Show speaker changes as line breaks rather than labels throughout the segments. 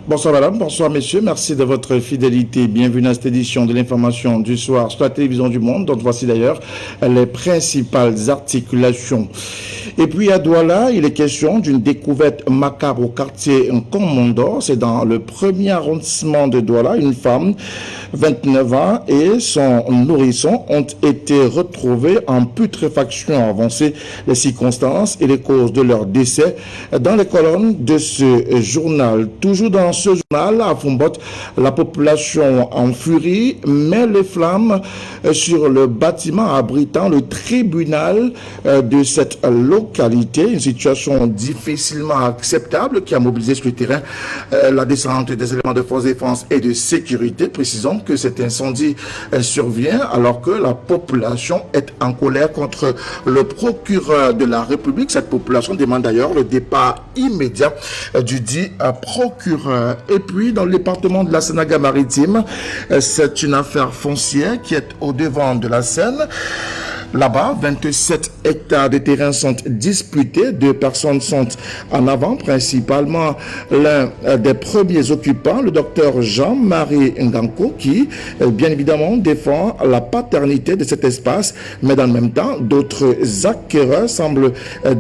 Bonsoir madame, bonsoir messieurs, merci de votre fidélité. Bienvenue à cette édition de l'information du soir sur la télévision du Monde, dont voici d'ailleurs les principales articulations. Et puis à Douala, il est question d'une découverte macabre au quartier Nkomondo. C'est dans le premier arrondissement de Douala. Une femme, 29 ans, et son nourrisson ont été retrouvés en putréfaction avancée. Les circonstances et les causes de leur décès dans les colonnes de ce journal. Toujours dans ce journal, à Fombot, la population en furie met les flammes sur le bâtiment abritant le tribunal de cette localité. Une situation difficilement acceptable qui a mobilisé sur le terrain la descente des éléments de force de défense et de sécurité. Précisons que cet incendie survient alors que la population est en colère contre le procureur de la République. Cette population demande d'ailleurs le départ immédiat du dit procureur. Et puis, dans le département de la Sénégal-Maritime, c'est une affaire foncière qui est au devant de la scène. Là-bas, 27 hectares de terrain sont disputés. 2 personnes sont en avant, principalement l'un des premiers occupants, le docteur Jean-Marie Nganko, qui, bien évidemment, défend la paternité de cet espace. Mais dans le même temps, d'autres acquéreurs semblent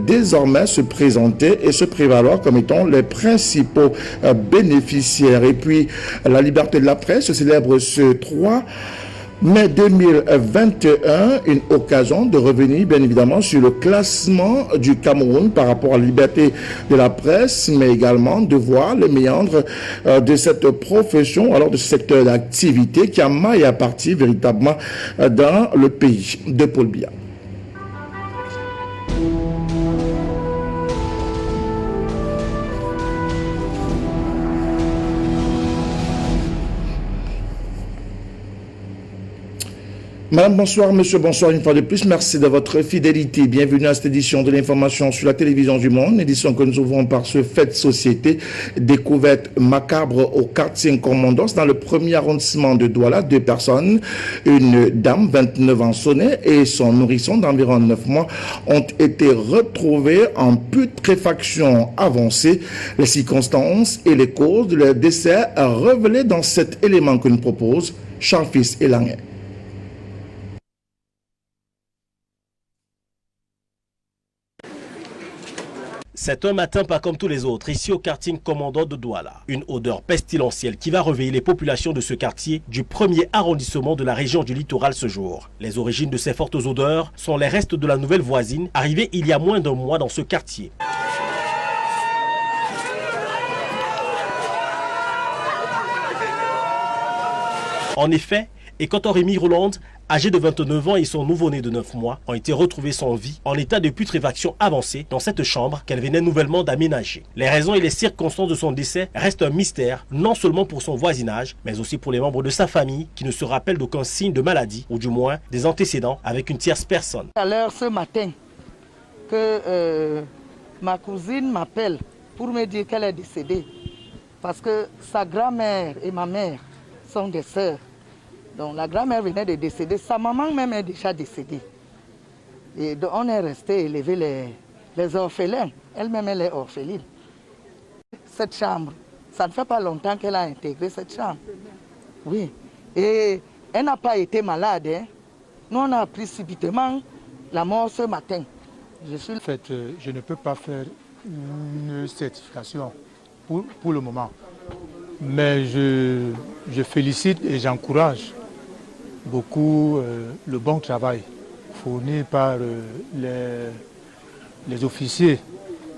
désormais se présenter et se prévaloir comme étant les principaux bénéficiaires. Et puis, la liberté de la presse se célèbre ce 3 mai 2021, une occasion de revenir bien évidemment sur le classement du Cameroun par rapport à la liberté de la presse, mais également de voir les méandres de cette profession, alors de ce secteur d'activité qui a maille à partir véritablement dans le pays de Paul Biya. Madame, bonsoir, monsieur, bonsoir une fois de plus. Merci de votre fidélité. Bienvenue à cette édition de l'information sur la télévision du Monde, édition que nous ouvrons par ce fait de société. Découverte macabre au quartier Nkomondos, dans le premier arrondissement de Douala. 2 personnes, une dame, 29 ans sonnée, et son nourrisson d'environ 9 mois ont été retrouvés en putréfaction avancée. Les circonstances et les causes de leur décès révélées dans cet élément que nous propose Charles-Fils et Languet.
C'est un matin pas comme tous les autres, ici au quartier Nkomondo de Douala. Une odeur pestilentielle qui va réveiller les populations de ce quartier du premier arrondissement de la région du littoral ce jour. Les origines de ces fortes odeurs sont les restes de la nouvelle voisine arrivée il y a moins d'un mois dans ce quartier. En effet, Ekotor Rémi Roland, âgé de 29 ans et son nouveau-né de 9 mois, ont été retrouvés sans vie en état de putréfaction avancée dans cette chambre qu'elle venait nouvellement d'aménager. Les raisons et les circonstances de son décès restent un mystère, non seulement pour son voisinage, mais aussi pour les membres de sa famille qui ne se rappellent d'aucun signe de maladie ou du moins des antécédents avec une tierce personne.
À l'heure ce matin que ma cousine m'appelle pour me dire qu'elle est décédée parce que sa grand-mère et ma mère sont des sœurs. Donc la grand-mère venait de décéder, sa maman même est déjà décédée. Et donc on est resté élever les orphelins. Elle-même, elle est orpheline. Cette chambre, ça ne fait pas longtemps qu'elle a intégré cette chambre. Oui. Et elle n'a pas été malade. Hein. Nous, on a appris subitement la mort ce matin.
En fait, je ne peux pas faire une certification pour le moment. Mais je félicite et j'encourage beaucoup le bon travail fourni par les officiers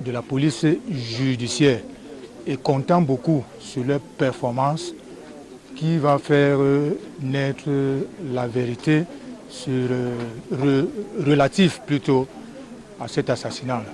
de la police judiciaire et comptant beaucoup sur leur performance qui va faire naître la vérité relative plutôt à cet assassinat.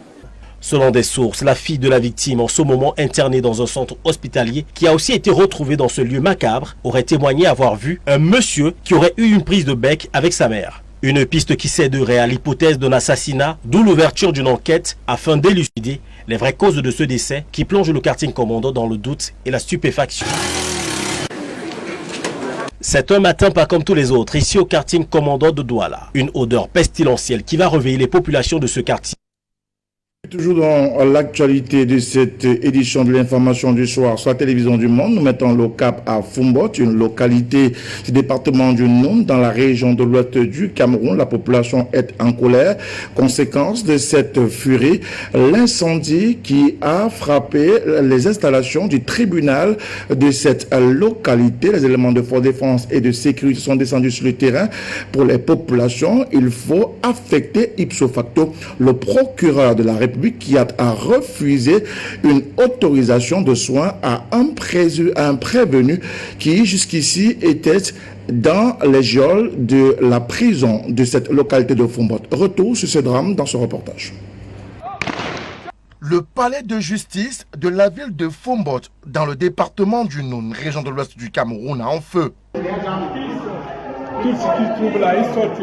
Selon des sources, la fille de la victime, en ce moment internée dans un centre hospitalier, qui a aussi été retrouvée dans ce lieu macabre, aurait témoigné avoir vu un monsieur qui aurait eu une prise de bec avec sa mère. Une piste qui céderait à l'hypothèse d'un assassinat, d'où l'ouverture d'une enquête afin d'élucider les vraies causes de ce décès qui plonge le quartier Nkomondo dans le doute et la stupéfaction. C'est un matin pas comme tous les autres, ici au quartier Nkomondo de Douala. Une odeur pestilentielle qui va réveiller les populations de ce quartier
Toujours dans l'actualité de cette édition de l'information du soir sur la télévision du Monde, nous mettons le cap à Fombot, une localité du département du Noun, dans la région de l'ouest du Cameroun. La population est en colère. Conséquence de cette furie, l'incendie qui a frappé les installations du tribunal de cette localité. Les éléments de force défense et de sécurité sont descendus sur le terrain. Pour les populations, il faut affecter ipso facto le procureur de la République qui a refusé une autorisation de soins à un prévenu qui jusqu'ici était dans les geôles de la prison de cette localité de Fombot. Retour sur ce drame dans ce reportage. Le palais de justice de la ville de Fombot, dans le département du Noun, région de l'ouest du Cameroun, en feu. Tout ce qui trouve là, ils sortent.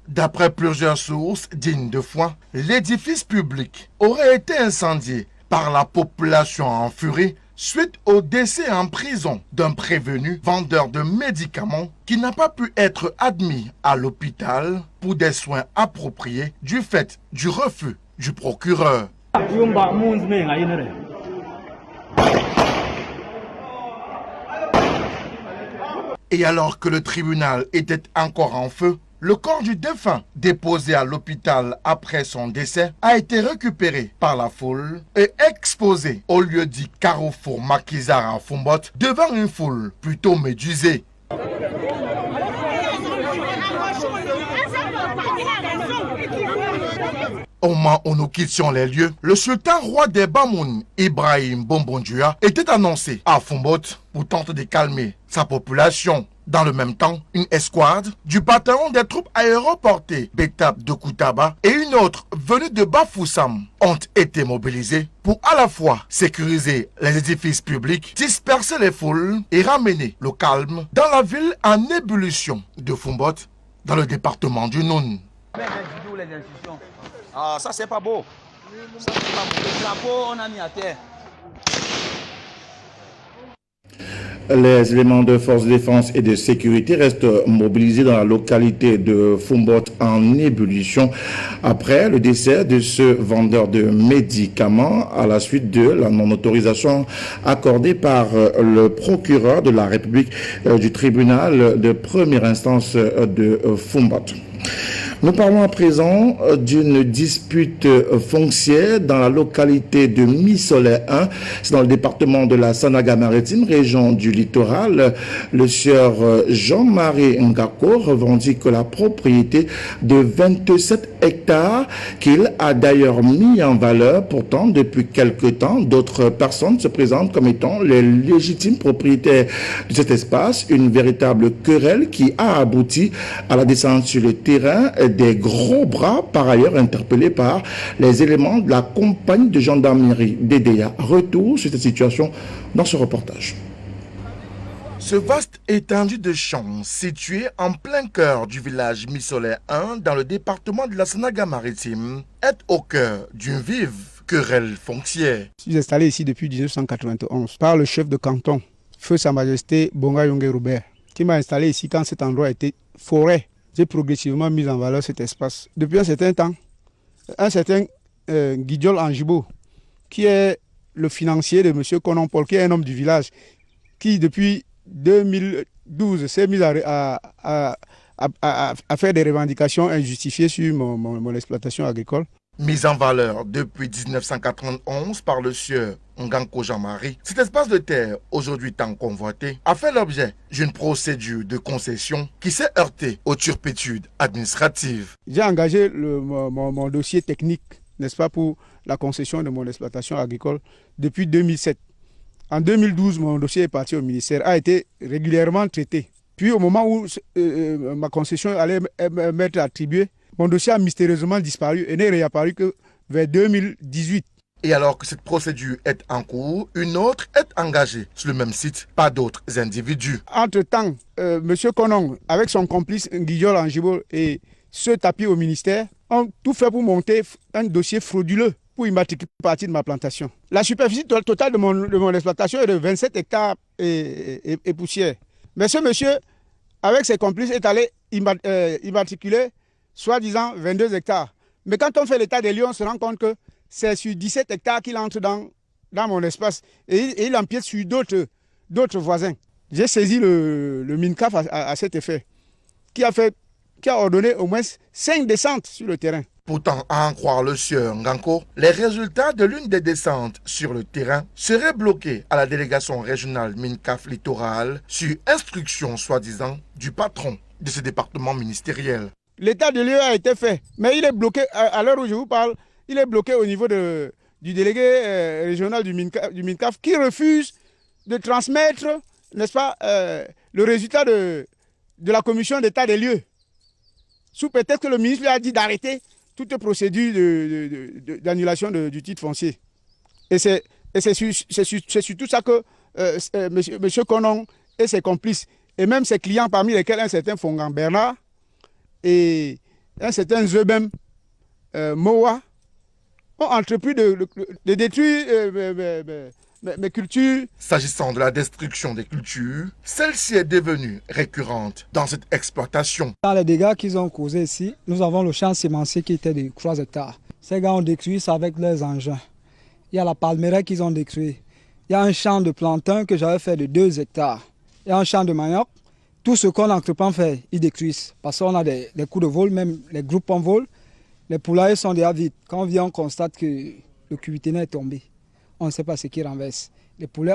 D'après plusieurs sources dignes de foi, l'édifice public aurait été incendié par la population en furie suite au décès en prison d'un prévenu vendeur de médicaments qui n'a pas pu être admis à l'hôpital pour des soins appropriés du fait du refus du procureur. Et alors que le tribunal était encore en feu, le corps du défunt, déposé à l'hôpital après son décès, a été récupéré par la foule et exposé au lieu dit Carrefour Maquisard à Fombot devant une foule plutôt médusée. Au moment où nous quittions les lieux, le sultan roi des Bamoun, Ibrahim Bombondjua, était annoncé à Fombot pour tenter de calmer sa population. Dans le même temps, une escouade du bataillon des troupes aéroportées Betab de Koutaba et une autre venue de Bafoussam ont été mobilisées pour à la fois sécuriser les édifices publics, disperser les foules et ramener le calme dans la ville en ébullition de Fombot, dans le département du Noun.
Ah, ça c'est pas beau. Ça, c'est pas beau. Le drapeau, on a mis à terre.
Les éléments de force de défense et de sécurité restent mobilisés dans la localité de Fombot en ébullition après le décès de ce vendeur de médicaments à la suite de la non-autorisation accordée par le procureur de la République du tribunal de première instance de Fombot. Nous parlons à présent d'une dispute foncière dans la localité de Missolé 1, c'est dans le département de la Sanaga-Maritime, région du littoral. Le sieur Jean-Marie Ngako revendique la propriété de 27 hectares qu'il a d'ailleurs mis en valeur. Pourtant, depuis quelque temps, d'autres personnes se présentent comme étant les légitimes propriétaires de cet espace. Une véritable querelle qui a abouti à la descente sur le terrain des gros bras, par ailleurs interpellés par les éléments de la compagnie de gendarmerie d'Edea. Retour sur cette situation dans ce reportage. Ce vaste étendue de champs situé en plein cœur du village Missolé 1 dans le département de la Sanaga-Maritime est au cœur d'une vive querelle foncière.
Je suis installé ici depuis 1991 par le chef de canton, Feu Sa Majesté Bonga Yongé Robert, qui m'a installé ici quand cet endroit était forêt. J'ai progressivement mis en valeur cet espace. Depuis un certain temps, un certain Guidiol Anjibo, qui est le financier de M. Conon Paul, qui est un homme du village, qui depuis 2012 s'est mis à faire des revendications injustifiées sur mon exploitation agricole.
Mise en valeur depuis 1991 par le sieur Nganko Jean-Marie, cet espace de terre, aujourd'hui tant convoité, a fait l'objet d'une procédure de concession qui s'est heurtée aux turpitudes administratives.
J'ai engagé mon dossier technique, n'est-ce pas, pour la concession de mon exploitation agricole depuis 2007. En 2012, mon dossier est parti au ministère, a été régulièrement traité. Puis au moment où ma concession allait m'être attribuée, mon dossier a mystérieusement disparu et n'est réapparu que vers 2018.
Et alors que cette procédure est en cours, une autre est engagée sur le même site par d'autres individus.
Entre-temps, M. Conon, avec son complice Guidiol Anjibo et ce tapis au ministère, ont tout fait pour monter un dossier frauduleux pour immatriculer une partie de ma plantation. La superficie totale de mon exploitation est de 27 hectares et poussière. Mais ce monsieur, avec ses complices, est allé immatriculer soi-disant 22 hectares. Mais quand on fait l'état des lieux, on se rend compte que c'est sur 17 hectares qu'il entre dans mon espace et il empiète sur d'autres voisins. J'ai saisi le MINCAF à cet effet, qui a ordonné au moins 5 descentes sur le terrain.
Pourtant, à en croire le sieur Nganko, les résultats de l'une des descentes sur le terrain seraient bloqués à la délégation régionale MINCAF littoral sur instruction soi-disant du patron de ce département ministériel.
L'état de lieu a été fait, mais il est bloqué, à l'heure où je vous parle, il est bloqué au niveau du délégué régional du MINCAF qui refuse de transmettre, n'est-ce pas, le résultat de la commission d'état des lieux. Sous prétexte que le ministre lui a dit d'arrêter toute procédure d'annulation du titre foncier. Et c'est sur tout ça que M. Konon et ses complices, et même ses clients parmi lesquels un certain Fongan Bernard et un certain Zebem Moa, ont entrepris de détruire mes cultures.
S'agissant de la destruction des cultures, celle-ci est devenue récurrente dans cette exploitation.
Dans les dégâts qu'ils ont causés ici, nous avons le champ sémencier qui était de 3 hectares. Ces gars ont détruit ça avec leurs engins. Il y a la palmeraie qu'ils ont détruit. Il y a un champ de plantain que j'avais fait de 2 hectares. Il y a un champ de manioc. Tout ce qu'on entreprend faire, ils détruisent. Parce qu'on a des coups de vol, même les groupes en vol. Les poulaillers sont déjà vides. Quand on vient, on constate que le cubiténat est tombé. On ne sait pas ce qui renverse. Les poulets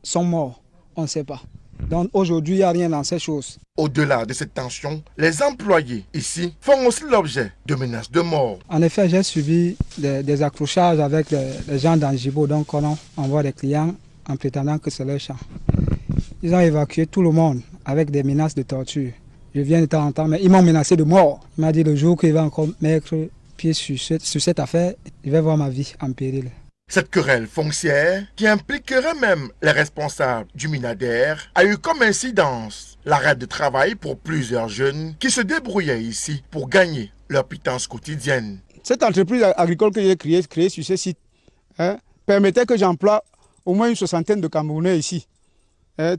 sont morts. On ne sait pas. Donc aujourd'hui, il n'y a rien dans ces choses.
Au-delà de cette tension, les employés ici font aussi l'objet de menaces de mort.
En effet, j'ai subi des accrochages avec les gens d'Angibo. Donc on envoie des clients en prétendant que c'est leur champ. Ils ont évacué tout le monde avec des menaces de torture. Je viens de temps en temps, mais ils m'ont menacé de mort. Il m'a dit le jour qu'il va encore mettre pied sur cette affaire, il va voir ma vie en péril.
Cette querelle foncière, qui impliquerait même les responsables du Minader, a eu comme incidence l'arrêt de travail pour plusieurs jeunes qui se débrouillaient ici pour gagner leur pitance quotidienne.
Cette entreprise agricole que j'ai créée sur ce site permettait que j'emploie au moins une 60aine de Camerounais ici,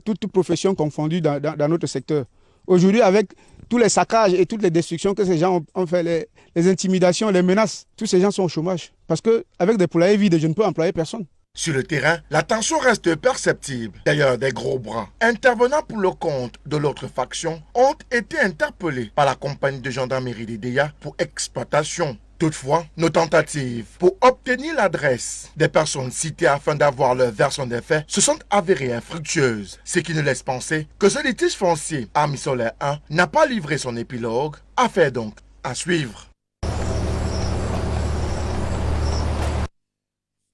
toutes professions confondues dans notre secteur. Aujourd'hui, avec tous les saccages et toutes les destructions que ces gens ont fait, les intimidations, les menaces, tous ces gens sont au chômage. Parce qu'avec des poulaillers vides, je ne peux employer personne.
Sur le terrain, la tension reste perceptible. D'ailleurs, des gros bras intervenant pour le compte de l'autre faction ont été interpellés par la compagnie de gendarmerie d'Idéa pour exploitation. Toutefois, nos tentatives pour obtenir l'adresse des personnes citées afin d'avoir leur version des faits se sont avérées infructueuses, ce qui nous laisse penser que ce litige foncier Army Solaire 1 n'a pas livré son épilogue, affaire donc à suivre.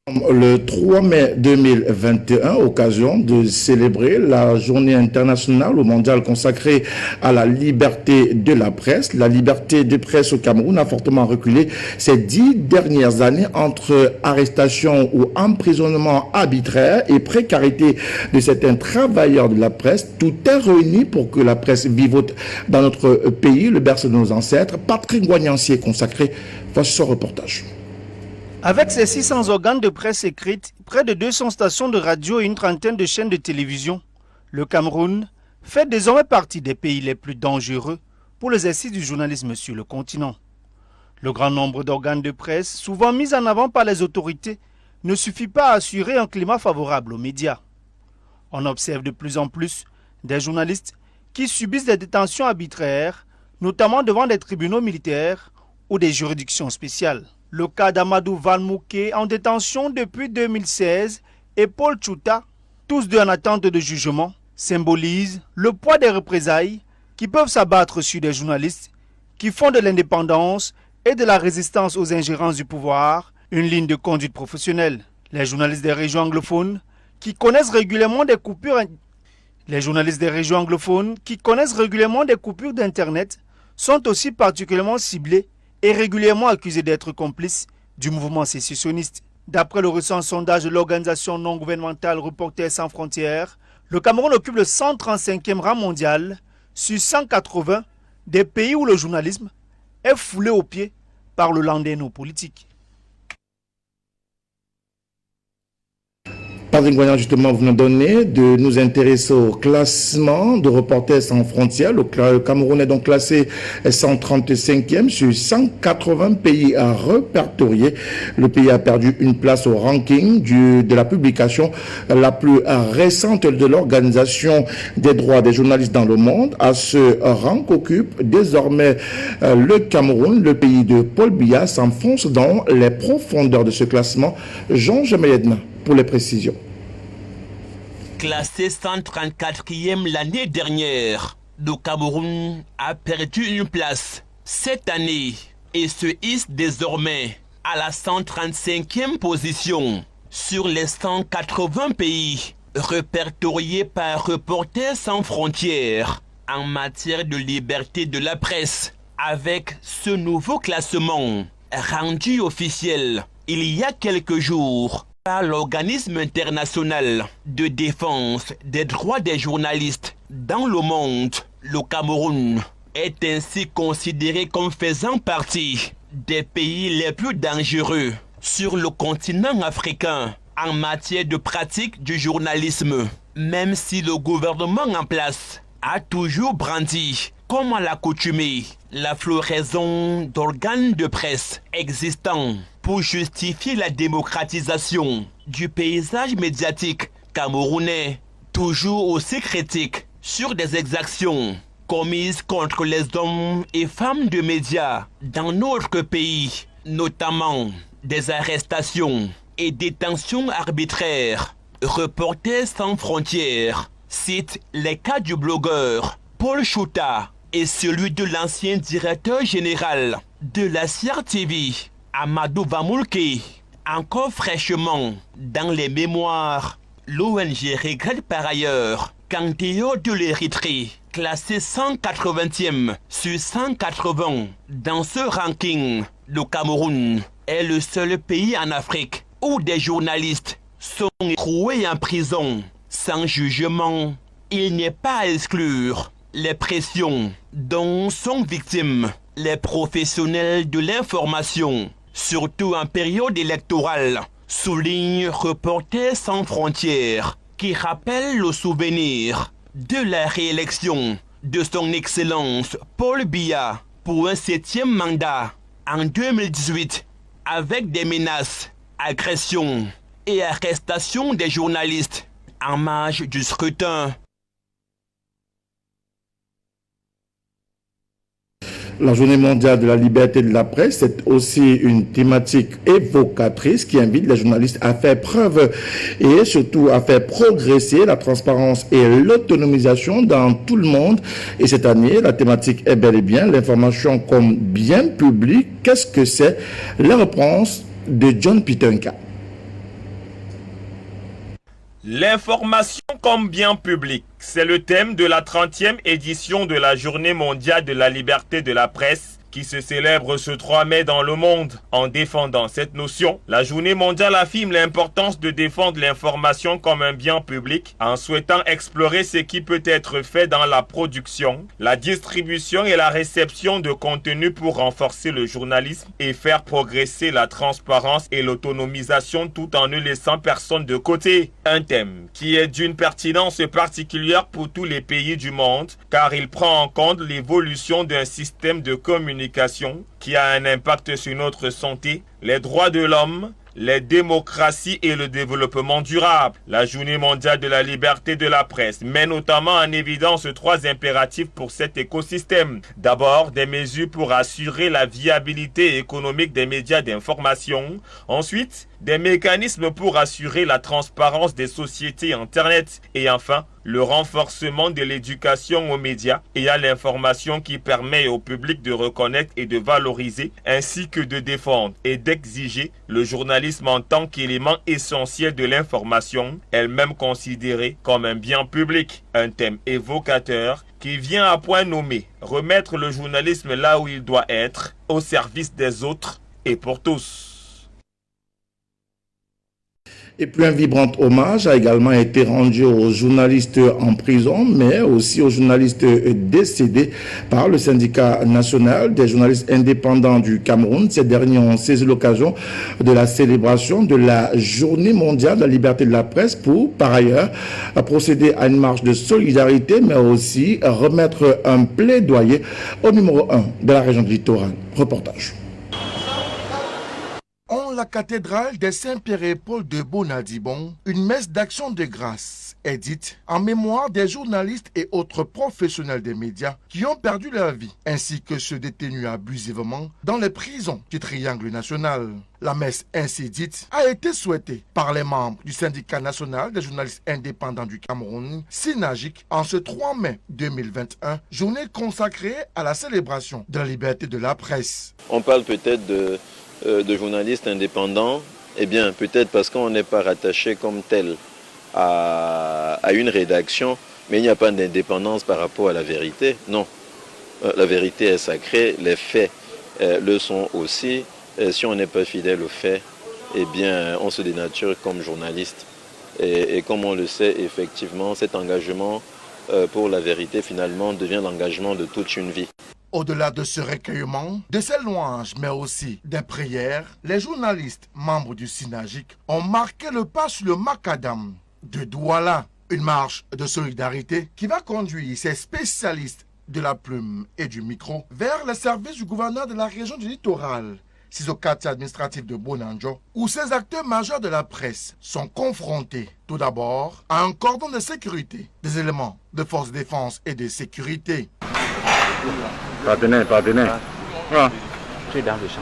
Le 3 mai 2021, occasion de célébrer la journée internationale ou mondiale consacrée à la liberté de la presse. La liberté de presse au Cameroun a fortement reculé ces 10 dernières années entre arrestation ou emprisonnement arbitraire et précarité de certains travailleurs de la presse. Tout est réuni pour que la presse vivote dans notre pays, le berceau de nos ancêtres. Patrick Guagnancier consacré, voici son reportage.
Avec ses 600 organes de presse écrite, près de 200 stations de radio et une trentaine de chaînes de télévision, le Cameroun fait désormais partie des pays les plus dangereux pour l'exercice du journalisme sur le continent. Le grand nombre d'organes de presse, souvent mis en avant par les autorités, ne suffit pas à assurer un climat favorable aux médias. On observe de plus en plus des journalistes qui subissent des détentions arbitraires, notamment devant des tribunaux militaires ou des juridictions spéciales. Le cas d'Amadou Valmouké en détention depuis 2016 et Paul Chouta, tous deux en attente de jugement, symbolise le poids des représailles qui peuvent s'abattre sur des journalistes qui font de l'indépendance et de la résistance aux ingérences du pouvoir une ligne de conduite professionnelle. Les journalistes des régions anglophones qui connaissent régulièrement des coupures d'Internet sont aussi particulièrement ciblés et régulièrement accusé d'être complice du mouvement sécessionniste. D'après le récent sondage de l'organisation non gouvernementale Reporters sans frontières, le Cameroun occupe le 135e rang mondial sur 180 des pays où le journalisme est foulé aux pieds par le landais politique.
Patrick Goignan, justement, vous nous donnez de nous intéresser au classement de Reporters sans frontières. Le Cameroun est donc classé 135e sur 180 pays à répertorier. Le pays a perdu une place au ranking de la publication la plus récente de l'Organisation des droits des journalistes dans le monde. À ce rang qu'occupe désormais le Cameroun, le pays de Paul Biya s'enfonce dans les profondeurs de ce classement. Jean Jemayedna pour les précisions.
Classé 134e l'année dernière, le Cameroun a perdu une place cette année et se hisse désormais à la 135e position sur les 180 pays répertoriés par Reporters sans frontières en matière de liberté de la presse. Avec ce nouveau classement rendu officiel il y a quelques jours par l'organisme international de défense des droits des journalistes dans le monde, le Cameroun est ainsi considéré comme faisant partie des pays les plus dangereux sur le continent africain en matière de pratique du journalisme, même si le gouvernement en place a toujours brandi, comme à l'accoutumée, la floraison d'organes de presse existants pour justifier la démocratisation du paysage médiatique camerounais, toujours aussi critique sur des exactions commises contre les hommes et femmes de médias dans notre pays, notamment des arrestations et détentions arbitraires. Reporters sans frontières cite les cas du blogueur Paul Chouta et celui de l'ancien directeur général de la CRTV, Amadou Vamoulke. Encore fraîchement dans les mémoires, l'ONG regrette par ailleurs qu'en dehors de l'Érythrée, classé 180e sur 180 dans ce ranking, le Cameroun est le seul pays en Afrique où des journalistes sont écroués en prison sans jugement. Il n'est pas à exclure les pressions dont sont victimes les professionnels de l'information, surtout en période électorale, souligne Reporters sans frontières, qui rappelle le souvenir de la réélection de son Excellence Paul Biya pour un 7e mandat en 2018, avec des menaces, agressions et arrestations des journalistes en marge du scrutin.
La journée mondiale de la liberté de la presse est aussi une thématique évocatrice qui invite les journalistes à faire preuve et surtout à faire progresser la transparence et l'autonomisation dans tout le monde. Et cette année, la thématique est bel et bien l'information comme bien public. Qu'est-ce que c'est? La réponse de John Pitenka.
L'information comme bien public, c'est le thème de la 30e édition de la Journée mondiale de la liberté de la presse qui se célèbre ce 3 mai dans le monde. En défendant cette notion, la Journée mondiale affirme l'importance de défendre l'information comme un bien public en souhaitant explorer ce qui peut être fait dans la production, la distribution et la réception de contenu pour renforcer le journalisme et faire progresser la transparence et l'autonomisation tout en ne laissant personne de côté. Un thème qui est d'une pertinence particulière pour tous les pays du monde car il prend en compte l'évolution d'un système de communication qui a un impact sur notre santé, les droits de l'homme, les démocraties et le développement durable. La Journée mondiale de la liberté de la presse met notamment en évidence 3 impératifs pour cet écosystème. D'abord, des mesures pour assurer la viabilité économique des médias d'information. Ensuite, des mécanismes pour assurer la transparence des sociétés Internet. Et enfin, le renforcement de l'éducation aux médias et à l'information qui permet au public de reconnaître et de valoriser, ainsi que de défendre et d'exiger le journalisme en tant qu'élément essentiel de l'information, elle-même considérée comme un bien public. Un thème évocateur qui vient à point nommé remettre le journalisme là où il doit être, au service des autres et pour tous.
Et puis un vibrant hommage a également été rendu aux journalistes en prison, mais aussi aux journalistes décédés par le syndicat national des journalistes indépendants du Cameroun. Ces derniers ont saisi l'occasion de la célébration de la Journée mondiale de la liberté de la presse pour, par ailleurs, procéder à une marche de solidarité, mais aussi remettre un plaidoyer au numéro 1 de la région du littoral. Reportage.
En la cathédrale des Saint-Pierre et Paul de Bonadibon, une messe d'action de grâce est dite en mémoire des journalistes et autres professionnels des médias qui ont perdu leur vie, ainsi que ceux détenus abusivement dans les prisons du Triangle national. La messe ainsi dite a été souhaitée par les membres du syndicat national des journalistes indépendants du Cameroun, SYNAGIC, en ce 3 mai 2021, journée consacrée à la célébration de la liberté de la presse.
On parle peut-être de journalistes indépendants, eh bien peut-être parce qu'on n'est pas rattaché comme tel à une rédaction, mais il n'y a pas d'indépendance par rapport à la vérité. Non, la vérité est sacrée, les faits le sont aussi. Si on n'est pas fidèle aux faits, eh bien on se dénature comme journaliste. Et comme on le sait, effectivement, cet engagement pour la vérité finalement devient l'engagement de toute une vie.
Au-delà de ce recueillement, de ces louanges, mais aussi des prières, les journalistes membres du SYNAGIC ont marqué le pas sur le macadam de Douala. Une marche de solidarité qui va conduire ces spécialistes de la plume et du micro vers le service du gouverneur de la région du littoral, Sizokati administratif de Bonanjo, où ces acteurs majeurs de la presse sont confrontés tout d'abord à un cordon de sécurité, des éléments de force de défense et de sécurité.
Partenaire. Ah.
Tu es dans le champ.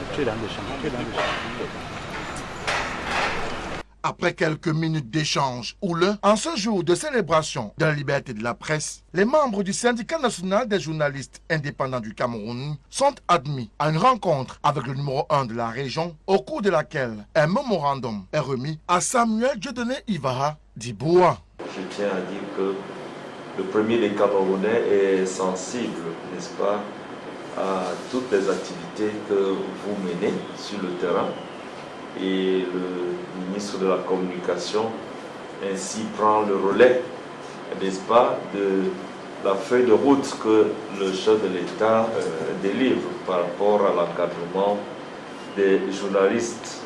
Après quelques minutes d'échange houleux, en ce jour de célébration de la liberté de la presse, les membres du syndicat national des journalistes indépendants du Cameroun sont admis à une rencontre avec le numéro 1 de la région, au cours de laquelle un mémorandum est remis à Samuel Dieudonné Ivara d'Iboua.
Je tiens à dire que le premier des Camerounais est sensible, n'est-ce pas, à toutes les activités que vous menez sur le terrain. Et le ministre de la Communication ainsi prend le relais, n'est-ce pas, de la feuille de route que le chef de l'État délivre par rapport à l'encadrement des journalistes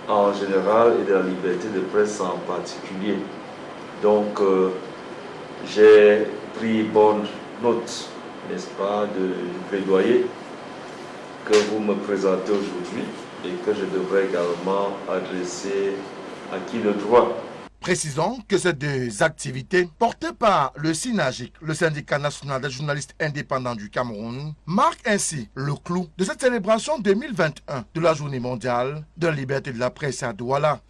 en général et de la liberté de presse en particulier. Donc, j'ai pris bonne note, n'est-ce pas, du plaidoyer que vous me présentez aujourd'hui et que je devrais également adresser à qui le droit.
Précisons que ces deux activités, portées par le SYNAGIC, le syndicat national des journalistes indépendants du Cameroun, marquent ainsi le clou de cette célébration 2021 de la Journée mondiale de la liberté de la presse à Douala.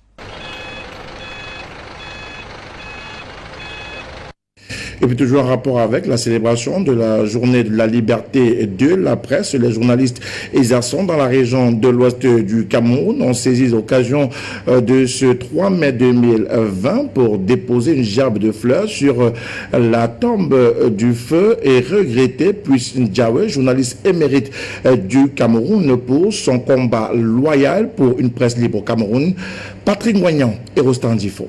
Et puis toujours en rapport avec la célébration de la journée de la liberté de la presse, les journalistes exerçant dans la région de l'ouest du Cameroun ont saisi l'occasion de ce 3 mai 2020 pour déposer une gerbe de fleurs sur la tombe du feu et regretter Puis Ndiawe, journaliste émérite du Cameroun, pour son combat loyal pour une presse libre au Cameroun. Patrick Moignan et Rostand Difo.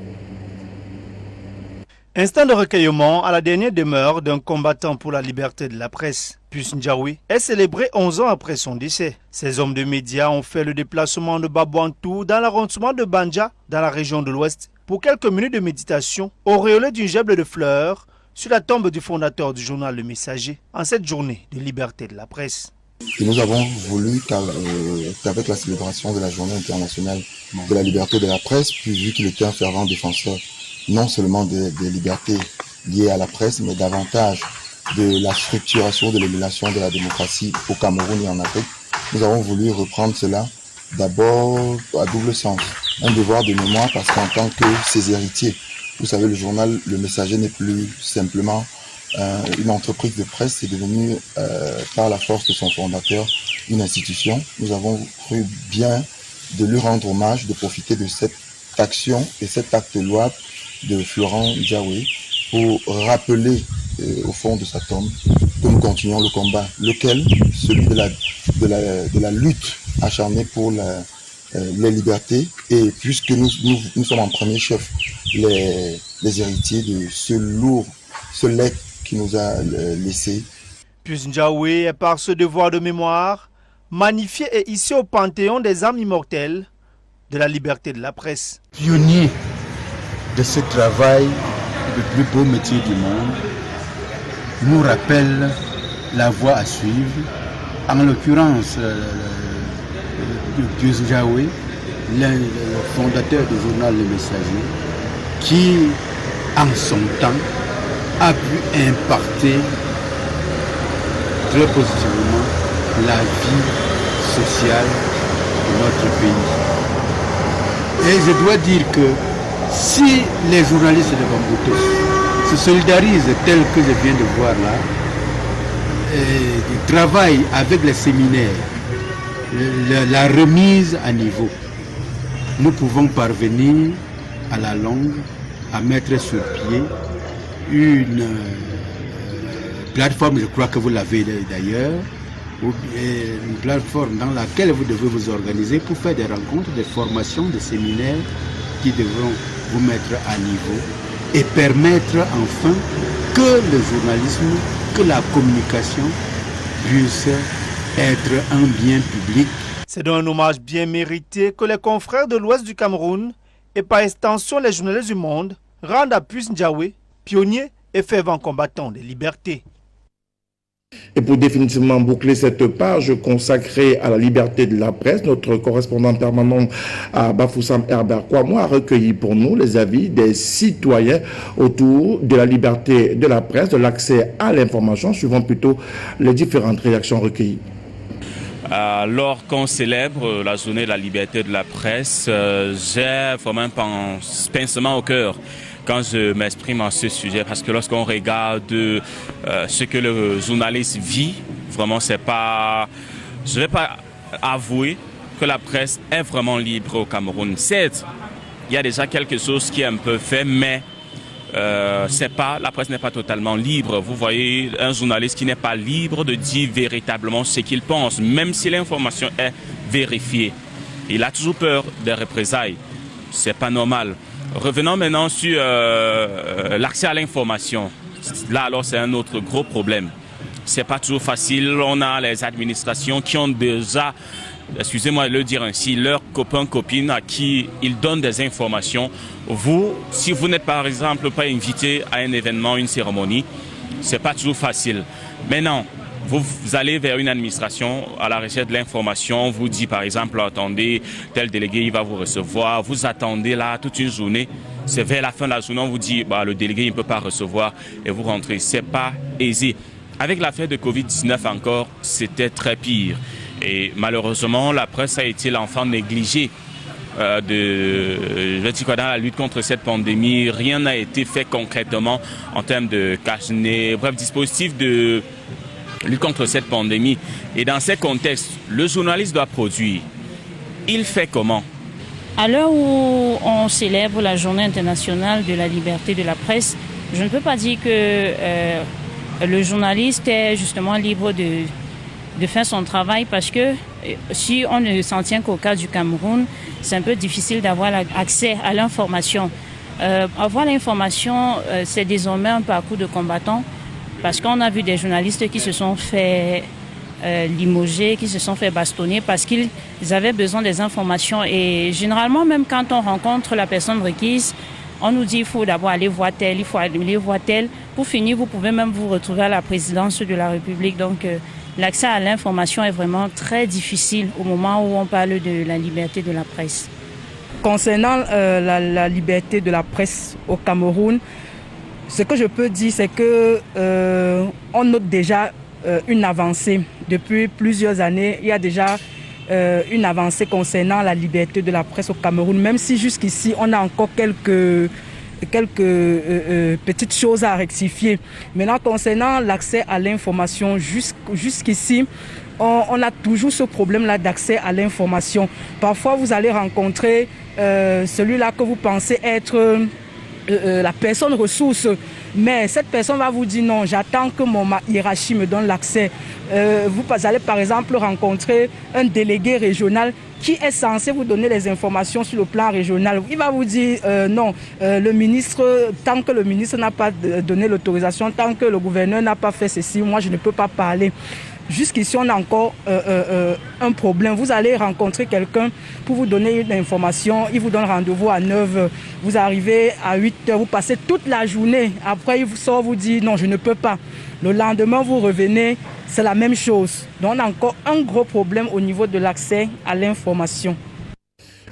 Instant de recueillement à la dernière demeure d'un combattant pour la liberté de la presse. Puis Ndiawe est célébré 11 ans après son décès. Ces hommes de médias ont fait le déplacement de Babouantou dans l'arrondissement de Banja, dans la région de l'Ouest, pour quelques minutes de méditation, auréolée d'une gerbe de fleurs, sur la tombe du fondateur du journal Le Messager, en cette journée de liberté de la presse.
Et nous avons voulu qu'avec la célébration de la journée internationale de la liberté de la presse, puis vu qu'il était un fervent défenseur non seulement des libertés liées à la presse, mais davantage de la structuration de l'émulation de la démocratie au Cameroun et en Afrique, nous avons voulu reprendre cela d'abord à double sens. Un devoir de mémoire parce qu'en tant que ses héritiers, vous savez, le journal Le Messager n'est plus simplement une entreprise de presse, c'est devenu par la force de son fondateur une institution. Nous avons cru bien de lui rendre hommage, de profiter de cette action et cet acte louable de Florent Ndiawe pour rappeler au fond de sa tombe que nous continuons le combat, lequel, celui de la lutte acharnée pour les libertés, et puisque nous sommes en premier chef les héritiers de ce legs qui nous a laissé.
Pius Ndiaye est par ce devoir de mémoire magnifié et ici au panthéon des âmes immortelles de la liberté de la presse.
Pionnier de ce travail, le plus beau métier du monde, nous rappelle la voie à suivre. En l'occurrence, Pius Ndiaye, le fondateur du journal Le Messager, qui, en son temps, a pu impacter très positivement la vie sociale de notre pays. Et je dois dire que si les journalistes de Bamboutos se solidarisent tel que je viens de voir là, et travaillent avec les séminaires, la remise à niveau, nous pouvons parvenir à la longue à mettre sur pied une plateforme, je crois que vous l'avez d'ailleurs, une plateforme dans laquelle vous devez vous organiser pour faire des rencontres, des formations, des séminaires qui devront vous mettre à niveau et permettre enfin que le journalisme, que la communication puisse être un bien public.
C'est donc un hommage bien mérité que les confrères de l'Ouest du Cameroun et par extension les journalistes du monde rendent à Pius Ndiaye, pionnier et fervent combattant des libertés.
Et pour définitivement boucler cette page consacrée à la liberté de la presse, notre correspondant permanent à Bafoussam Herbert Kouamouo a recueilli pour nous les avis des citoyens autour de la liberté de la presse, de l'accès à l'information, suivant plutôt les différentes réactions recueillies.
Alors qu'on célèbre la journée de la liberté de la presse, j'ai vraiment un pincement au cœur quand je m'exprime en ce sujet, parce que lorsqu'on regarde ce que le journaliste vit, vraiment c'est pas... Je ne vais pas avouer que la presse est vraiment libre au Cameroun. Certes, il y a déjà quelque chose qui est un peu fait, mais la presse n'est pas totalement libre. Vous voyez un journaliste qui n'est pas libre de dire véritablement ce qu'il pense, même si l'information est vérifiée. Il a toujours peur des représailles. C'est pas normal. Revenons maintenant sur l'accès à l'information. Là, alors, c'est un autre gros problème. C'est pas toujours facile. On a les administrations qui ont déjà, excusez-moi de le dire ainsi, leurs copains, copines à qui ils donnent des informations. Vous, si vous n'êtes par exemple pas invité à un événement, une cérémonie, c'est pas toujours facile. Maintenant, vous allez vers une administration à la recherche de l'information, on vous dit par exemple, attendez, tel délégué il va vous recevoir, vous attendez là toute une journée, c'est vers la fin de la journée, on vous dit le délégué il ne peut pas recevoir et vous rentrez, c'est pas aisé. Avec l'affaire de Covid-19 encore, c'était très pire et malheureusement la presse a été l'enfant négligé dans la lutte contre cette pandémie. Rien n'a été fait concrètement en termes de cache-nez, bref, dispositif de lutte contre cette pandémie. Et dans ces contextes, le journaliste doit produire. Il fait comment?
À l'heure où on célèbre la journée internationale de la liberté de la presse, je ne peux pas dire que le journaliste est justement libre de faire son travail, parce que si on ne s'en tient qu'au cas du Cameroun, c'est un peu difficile d'avoir accès à l'information. Avoir l'information, c'est désormais un parcours de combattant, parce qu'on a vu des journalistes qui se sont fait limoger, qui se sont fait bastonner parce qu'ils avaient besoin des informations. Et généralement, même quand on rencontre la personne requise, on nous dit qu'il faut d'abord aller voir tel, il faut aller voir tel. Pour finir, vous pouvez même vous retrouver à la présidence de la République. Donc, l'accès à l'information est vraiment très difficile au moment où on parle de la liberté de la presse.
Concernant la liberté de la presse au Cameroun, ce que je peux dire, c'est que on note déjà une avancée. Depuis plusieurs années, il y a déjà une avancée concernant la liberté de la presse au Cameroun, même si jusqu'ici, on a encore quelques petites choses à rectifier. Maintenant, concernant l'accès à l'information, jusqu'ici, on a toujours ce problème-là d'accès à l'information. Parfois, vous allez rencontrer celui-là que vous pensez être la personne ressource Mais cette personne va vous dire non, j'attends que ma hiérarchie me donne l'accès. Vous allez par exemple rencontrer un délégué régional qui est censé vous donner les informations sur le plan régional. Il va vous dire non, le ministre, tant que le ministre n'a pas donné l'autorisation, tant que le gouverneur n'a pas fait ceci, moi je ne peux pas parler. Jusqu'ici, on a encore un problème. Vous allez rencontrer quelqu'un pour vous donner une information. Il vous donne rendez-vous à 9h. Vous arrivez à 8h. Vous passez toute la journée. Après, il vous sort, vous dit non, je ne peux pas. Le lendemain, vous revenez. C'est la même chose. Donc, on a encore un gros problème au niveau de l'accès à l'information.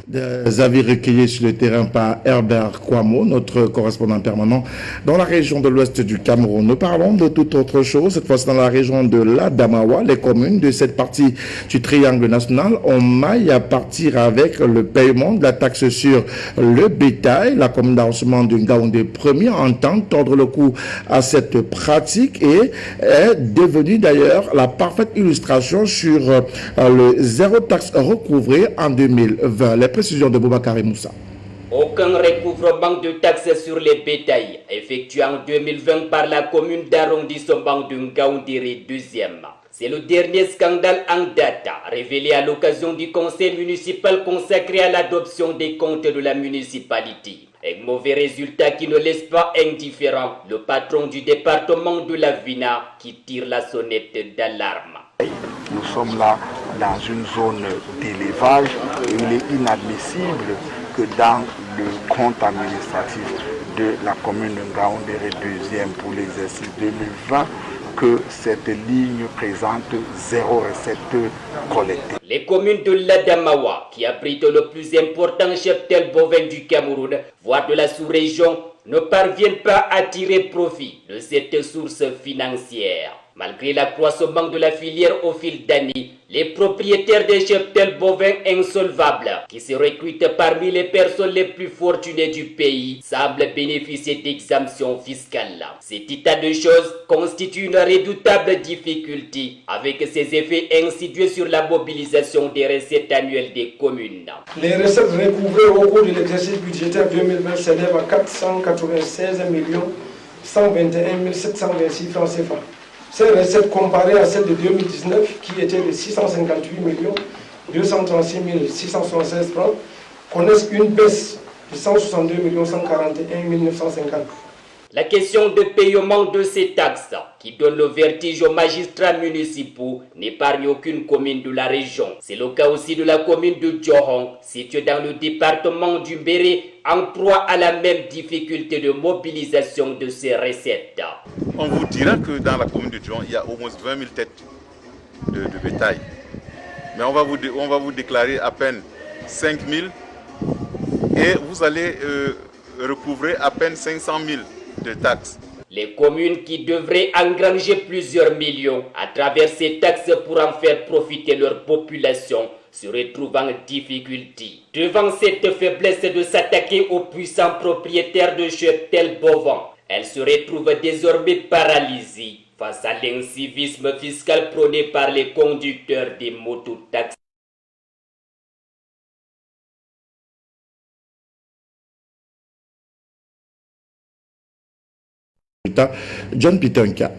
Des avis recueillis sur le terrain par Herbert Kouamo, notre correspondant permanent dans la région de l'ouest du Cameroun. Nous parlons de toute autre chose, cette fois-ci dans la région de l'Adamawa. Les communes de cette partie du triangle national ont maille à partir avec le paiement de la taxe sur le bétail. La commune d'arrondissement de Ngaoundé Premier entend tordre le cou à cette pratique et est devenue d'ailleurs la parfaite illustration sur le zéro taxe recouvré en 2020. Les précisions de Boubacar Moussa.
Aucun recouvrement de taxes sur les bétails effectué en 2020 par la commune d'arrondissement de Ngaoundé 2e. C'est le dernier scandale en date révélé à l'occasion du conseil municipal consacré à l'adoption des comptes de la municipalité. Un mauvais résultat qui ne laisse pas indifférent le patron du département de la Vina qui tire la sonnette d'alarme.
Nous sommes là dans une zone d'élevage et il est inadmissible que dans le compte administratif de la commune de Ngaoundé 2e pour l'exercice 2020, que cette ligne présente zéro recette collectée.
Les communes de l'Adamawa, qui abritent le plus important cheptel bovin du Cameroun, voire de la sous-région, ne parviennent pas à tirer profit de cette source financière. Malgré l'accroissement de la filière au fil d'années, les propriétaires des cheptels bovins insolvables, qui se recrutent parmi les personnes les plus fortunées du pays, semblent bénéficier d'exemptions fiscales. Cet état de choses constitue une redoutable difficulté avec ses effets insidieux sur la mobilisation des recettes annuelles des communes.
Les recettes recouvrées au cours de l'exercice budgétaire 2020 s'élèvent à 496 121 726 francs CFA. Ces recettes comparées à celles de 2019 qui étaient de 658 236 676 francs connaissent une baisse de 162 141 950.
La question de paiement de ces taxes, qui donne le vertige aux magistrats municipaux, n'épargne aucune commune de la région. C'est le cas aussi de la commune de Djohong, située dans le département du Béré, en proie à la même difficulté de mobilisation de ces recettes.
On vous dira que dans la commune de Djohong, il y a au moins 20 000 têtes de bétail. Mais on va vous déclarer à peine 5 000 et vous allez recouvrer à peine 500 000 de taxes.
Les communes qui devraient engranger plusieurs millions à travers ces taxes pour en faire profiter leur population se retrouvent en difficulté. Devant cette faiblesse de s'attaquer aux puissants propriétaires de cheptels bovins, elles se retrouvent désormais paralysées face à l'incivisme fiscal prôné par les conducteurs des mototaxis.
John Pitonka.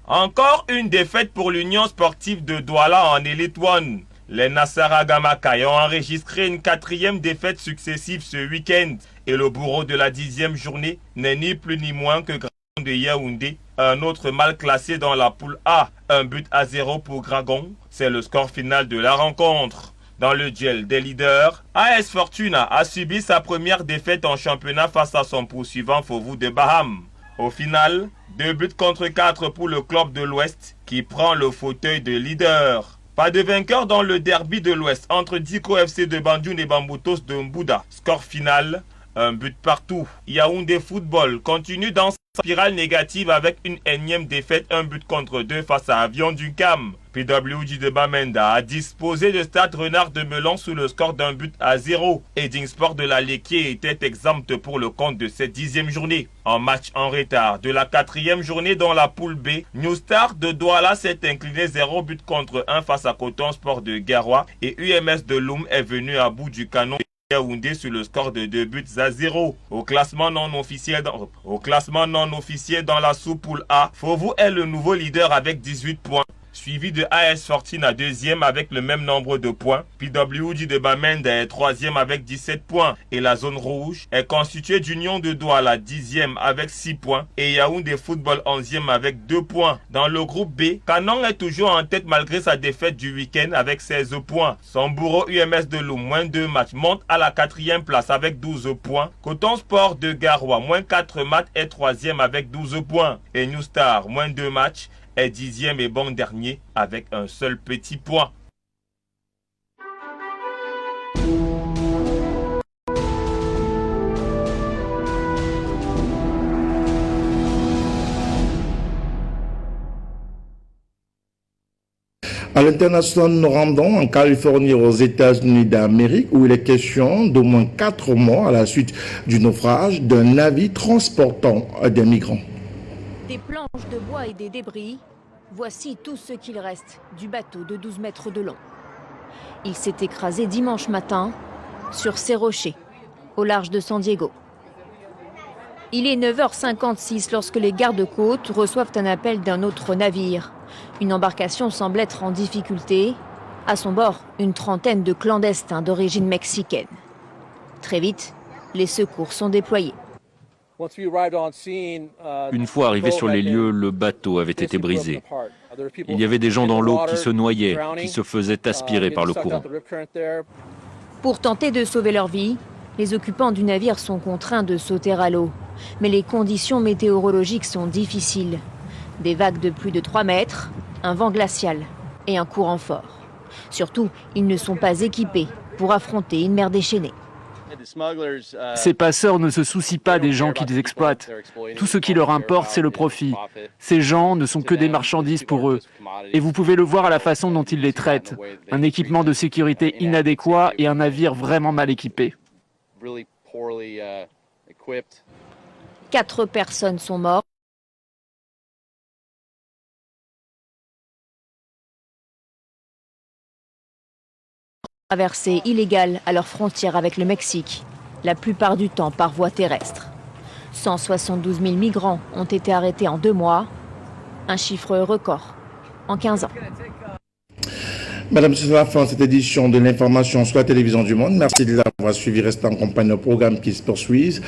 Encore une défaite pour l'Union sportive de Douala en Elite One. Les Nassaragamakaï ont enregistré une 4e défaite successive ce week-end. Et le bourreau de la 10e journée n'est ni plus ni moins que Dragon de Yaoundé, un autre mal classé dans la poule A. 1-0 pour Dragon, c'est le score final de la rencontre. Dans le duel des leaders, AS Fortuna a subi sa première défaite en championnat face à son poursuivant Fauveau de Baham. Au final, 2-4 pour le club de l'Ouest qui prend le fauteuil de leader. Pas de vainqueur dans le derby de l'Ouest entre Diko FC de Bandioun et Bamboutos de Mbouda. Score final, 1 but partout. Yaoundé Football continue dans sa spirale négative avec une énième défaite 1-2 face à Avion du Cam. PWG de Bamenda a disposé de Stade Renard de Melon sous le score d'1-0. Edding Sport de la Léquier était exempte pour le compte de cette 10e journée. En match en retard de la 4e journée dans la poule B, New Star de Douala s'est incliné 0-1 face à Coton Sport de Garoua et UMS de Loum est venu à bout du canon Yaoundé sur le score de 2-0. Au classement non officiel dans la sous-poule A, Fovu est le nouveau leader avec 18 points. Suivi de AS Fortuna deuxième avec le même nombre de points. PWD de Bamenda est troisième avec 17 points. Et la zone rouge est constituée d'Union de Douala 10e avec 6 points. Et Yaoundé Football 11e avec 2 points. Dans le groupe B, Canon est toujours en tête malgré sa défaite du week-end avec 16 points. Son bourreau UMS de Loum, moins 2 matchs, monte à la 4e place avec 12 points. Coton Sport de Garoua, moins 4 matchs, est 3e avec 12 points. Et New Star, moins 2 matchs, est 10e et bon dernier avec un seul petit point.
À l'international, nous rendons en Californie aux États-Unis d'Amérique où il est question d'au moins 4 morts à la suite du naufrage d'un navire transportant des migrants.
Des planches de bois et des débris, voici tout ce qu'il reste du bateau de 12 mètres de long. Il s'est écrasé dimanche matin sur ces rochers, au large de San Diego. Il est 9h56 lorsque les gardes-côtes reçoivent un appel d'un autre navire. Une embarcation semble être en difficulté. À son bord, une trentaine de clandestins d'origine mexicaine. Très vite, les secours sont déployés.
Une fois arrivé sur les lieux, le bateau avait été brisé. Il y avait des gens dans l'eau qui se noyaient, qui se faisaient aspirer par le courant.
Pour tenter de sauver leur vie, les occupants du navire sont contraints de sauter à l'eau. Mais les conditions météorologiques sont difficiles. Des vagues de plus de 3 mètres, un vent glacial et un courant fort. Surtout, ils ne sont pas équipés pour affronter une mer déchaînée.
Ces passeurs ne se soucient pas des gens qu'ils exploitent. Tout ce qui leur importe, c'est le profit. Ces gens ne sont que des marchandises pour eux. Et vous pouvez le voir à la façon dont ils les traitent. Un équipement de sécurité inadéquat et un navire vraiment mal équipé.
4 personnes sont mortes. Traversée illégale à leur frontière avec le Mexique, la plupart du temps par voie terrestre. 172 000 migrants ont été arrêtés en 2 mois, un chiffre record en 15 ans.
Madame, c'est la fin de cette édition de l'information sur la télévision du monde. Merci de l'avoir suivi. Restez en compagnie de programmes qui se poursuivent.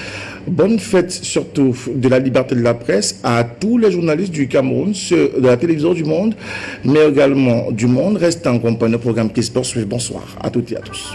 Bonne fête surtout de la liberté de la presse à tous les journalistes du Cameroun, ceux de la télévision du monde, mais également du monde. Restez en compagnie de programmes qui se poursuivent. Bonsoir à toutes et à tous.